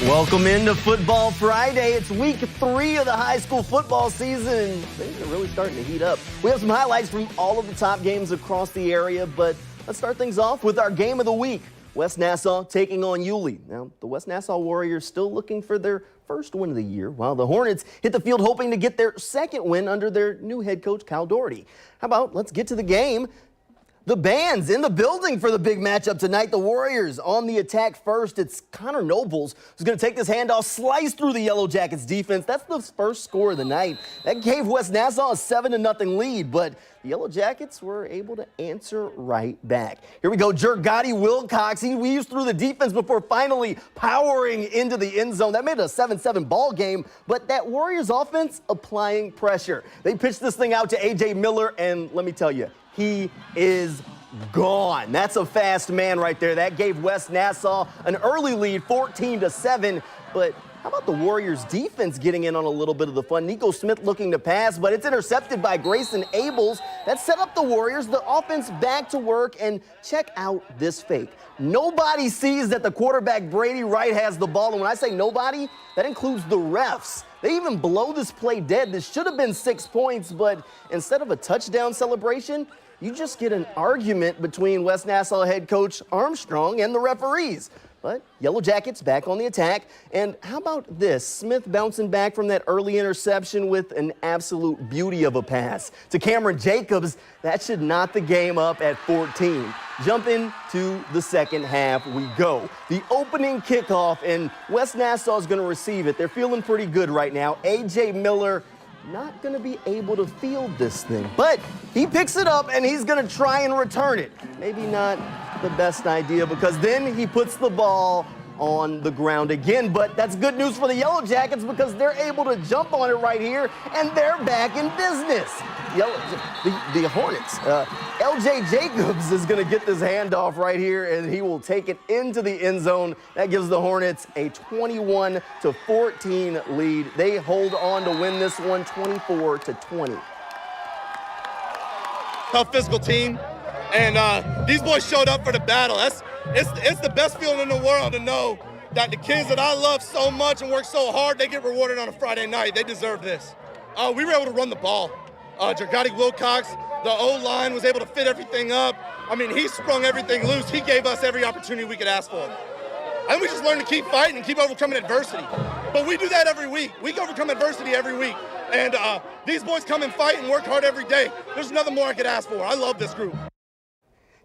Welcome into Football Friday. It's week 3 of the high school football season. Things are really starting to heat up. We have some highlights from all of the top games across the area, but let's start things off with our game of the week. West Nassau taking on Yuli. Now, the West Nassau Warriors still looking for their first win of the year, while the Hornets hit the field hoping to get their second win under their new head coach, Kyle Doherty. How about let's get to the game. The band's in the building for the big matchup tonight. The Warriors on the attack first. It's Connor Nobles who's going to take this handoff, slice through the Yellow Jackets defense. That's the first score of the night. That gave West Nassau a 7-0 lead, but the Yellow Jackets were able to answer right back. Here we go, Jergotti Wilcox. He weaves through the defense before finally powering into the end zone. That made it a 7-7 ball game, but that Warriors offense applying pressure. They pitched this thing out to A.J. Miller, and let me tell you, he is gone. That's a fast man right there. That gave West Nassau an early lead, 14-7. But how about the Warriors defense getting in on a little bit of the fun? Nico Smith looking to pass, but it's intercepted by Grayson Abels. That set up the Warriors. The offense back to work, and check out this fake. Nobody sees that the quarterback, Brady Wright, has the ball. And when I say nobody, that includes the refs. They even blow this play dead. This should have been 6 points, but instead of a touchdown celebration, you just get an argument between West Nassau head coach Armstrong and the referees. But Yellow Jackets back on the attack. And how about this? Smith bouncing back from that early interception with an absolute beauty of a pass to Cameron Jacobs. That should knot the game up at 14. Jumping to the second half we go. The opening kickoff, and West Nassau is going to receive it. They're feeling pretty good right now. A.J. Miller not going to be able to field this thing, but he picks it up and he's going to try and return it. Maybe not the best idea, because then he puts the ball on the ground again. But that's good news for the Yellow Jackets, because they're able to jump on it right here, and they're back in business. The Hornets. L.J. Jacobs is going to get this handoff right here, and he will take it into the end zone. That gives the Hornets a 21-14 lead. They hold on to win this one 24-20. Tough physical team, and these boys showed up for the battle. It's the best feeling in the world to know that the kids that I love so much and work so hard, they get rewarded on a Friday night. They deserve this. We were able to run the ball. Jergotti Wilcox, the O-line, was able to fit everything up. I mean, he sprung everything loose. He gave us every opportunity we could ask for. I think we just learned to keep fighting and keep overcoming adversity. But we do that every week. We overcome adversity every week. And these boys come and fight and work hard every day. There's nothing more I could ask for. I love this group.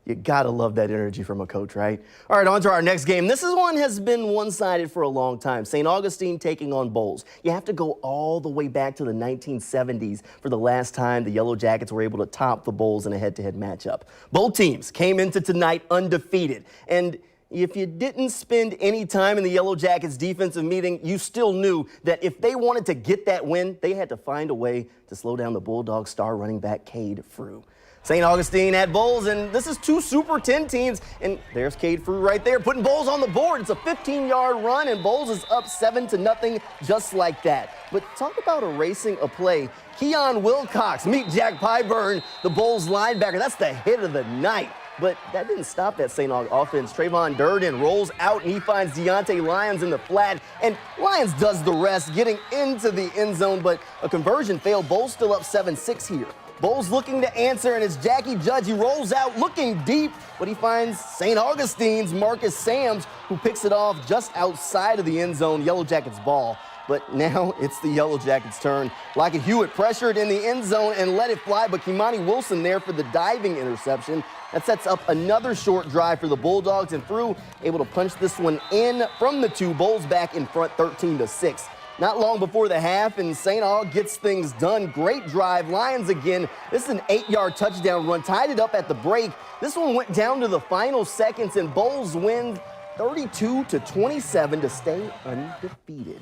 You gotta love that energy from a coach, right? All right, on to our next game. This one has been one-sided for a long time. St. Augustine taking on Bolles. You have to go all the way back to the 1970s for the last time the Yellow Jackets were able to top the Bolles in a head-to-head matchup. Both teams came into tonight undefeated. And if you didn't spend any time in the Yellow Jackets defensive meeting, you still knew that if they wanted to get that win, they had to find a way to slow down the Bulldog star running back Cade Frew. St. Augustine at Bolles, and this is two Super 10 teams, and there's Cade Frew right there putting Bolles on the board. It's a 15-yard run, and Bolles is up 7-0 just like that. But talk about erasing a play. Keon Wilcox, meet Jack Pyburn, the Bolles linebacker. That's the hit of the night. But that didn't stop that St. Aug offense. Trayvon Durden rolls out, and he finds Deontay Lyons in the flat, and Lyons does the rest, getting into the end zone, but a conversion failed. Bolles still up 7-6 here. Bolles looking to answer, and it's Jackie Judge. He rolls out looking deep, but he finds St. Augustine's Marcus Sams, who picks it off just outside of the end zone. Yellow Jackets ball. But now it's the Yellow Jackets' turn. Lockett Hewitt pressured in the end zone and let it fly, but Kimani Wilson there for the diving interception. That sets up another short drive for the Bulldogs, and Frew able to punch this one in from the 2. Bolles back in front 13-6. Not long before the half, and St. Aug gets things done. Great drive. Lions again. This is an 8-yard touchdown run. Tied it up at the break. This one went down to the final seconds, and Bolles wins 32-27 to stay undefeated.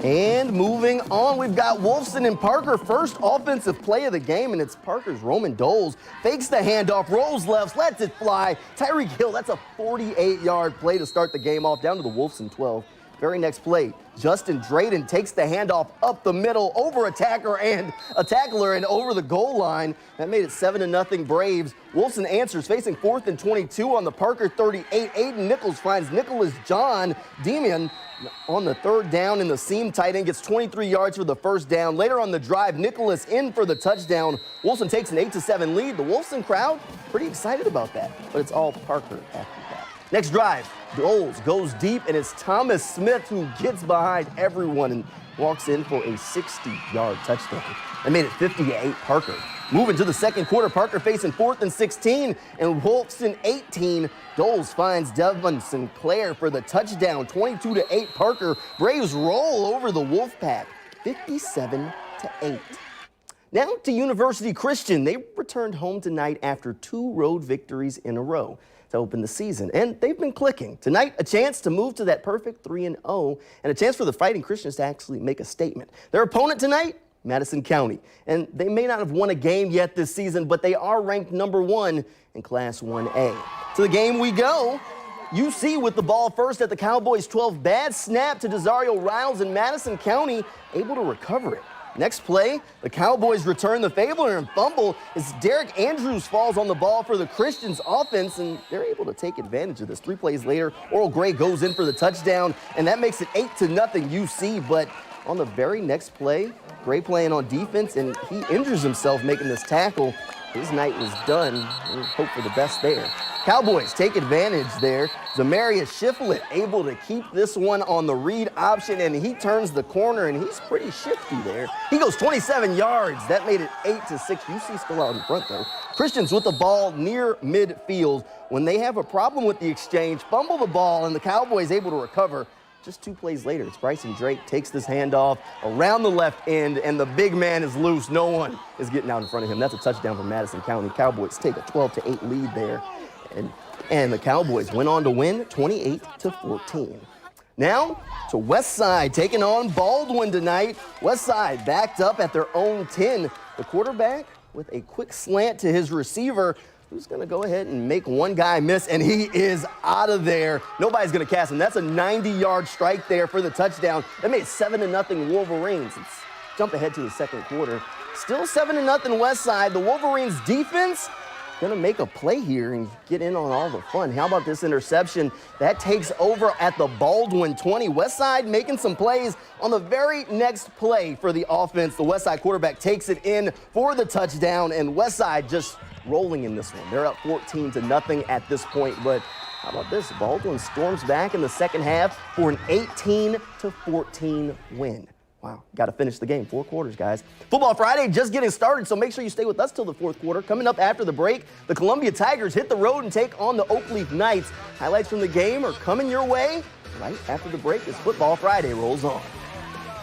And moving on, we've got Wolfson and Parker. First offensive play of the game, and it's Parker's Roman Doles. Fakes the handoff, rolls left, lets it fly. Tyreek Hill, that's a 48-yard play to start the game off, down to the Wolfson 12. Very next play, Justin Drayden takes the handoff up the middle over a tackler and over the goal line. That made it 7-0 Braves. Wilson answers, facing 4th and 22 on the Parker 38. Aiden Nichols finds Nicholas John Demian on the 3rd down in the seam tight end, gets 23 yards for the 1st down. Later on the drive, Nicholas in for the touchdown. Wilson takes an 8-7 lead. The Wilson crowd pretty excited about that, but it's all Parker after that. Next drive, Bolles goes deep, and it's Thomas Smith who gets behind everyone and walks in for a 60-yard touchdown. That made it 50-8 Parker. Moving to the second quarter, Parker facing 4th and 16, and Wolfson 18. Doles finds Devon Sinclair for the touchdown, 22-8 Parker. Braves roll over the Wolfpack, 57-8. Now to University Christian. They returned home tonight after 2 road victories in a row to open the season, and they've been clicking. Tonight, a chance to move to that perfect 3-0, and a chance for the Fighting Christians to actually make a statement. Their opponent tonight, Madison County, and they may not have won a game yet this season, but they are ranked #1 in Class 1A. To the game we go. UC with the ball first at the Cowboys 12. Bad snap to Desario Riles in Madison County, able to recover it. Next play, the Cowboys return the favor and fumble as Derek Andrews falls on the ball for the Christians offense, and they're able to take advantage of this. 3 plays later, Oral Gray goes in for the touchdown, and that makes it 8-0 UC. But on the very next play, Gray playing on defense, and he injures himself making this tackle. His night was done. We hope for the best there. Cowboys take advantage there. Zamarius Shiflett able to keep this one on the read option, and he turns the corner, and he's pretty shifty there. He goes 27 yards. That made it 8-6. UC still out in front, though. Christians with the ball near midfield. When they have a problem with the exchange, fumble the ball, and the Cowboys able to recover. Just 2 plays later, it's Bryson Drake takes this handoff around the left end, and the big man is loose. No one is getting out in front of him. That's a touchdown for Madison County. Cowboys take a 12-8 lead there. And the Cowboys went on to win 28-14. Now to Westside taking on Baldwin tonight. Westside backed up at their own 10. The quarterback with a quick slant to his receiver, who's going to go ahead and make one guy miss, and he is out of there. Nobody's going to catch him. That's a 90-yard strike there for the touchdown. That made it 7-0 Wolverines. Let's jump ahead to the second quarter. Still 7-0 Westside. The Wolverines defense going to make a play here and get in on all the fun. How about this interception? That takes over at the Baldwin 20. Westside making some plays on the very next play for the offense. The Westside quarterback takes it in for the touchdown, and Westside just rolling in this one. They're up 14-0 at this point, but how about this? Baldwin storms back in the second half for an 18-14 win. Wow, got to finish the game. 4 quarters, guys. Football Friday just getting started, so make sure you stay with us till the 4th quarter. Coming up after the break, the Columbia Tigers hit the road and take on the Oakleaf Knights. Highlights from the game are coming your way right after the break as Football Friday rolls on.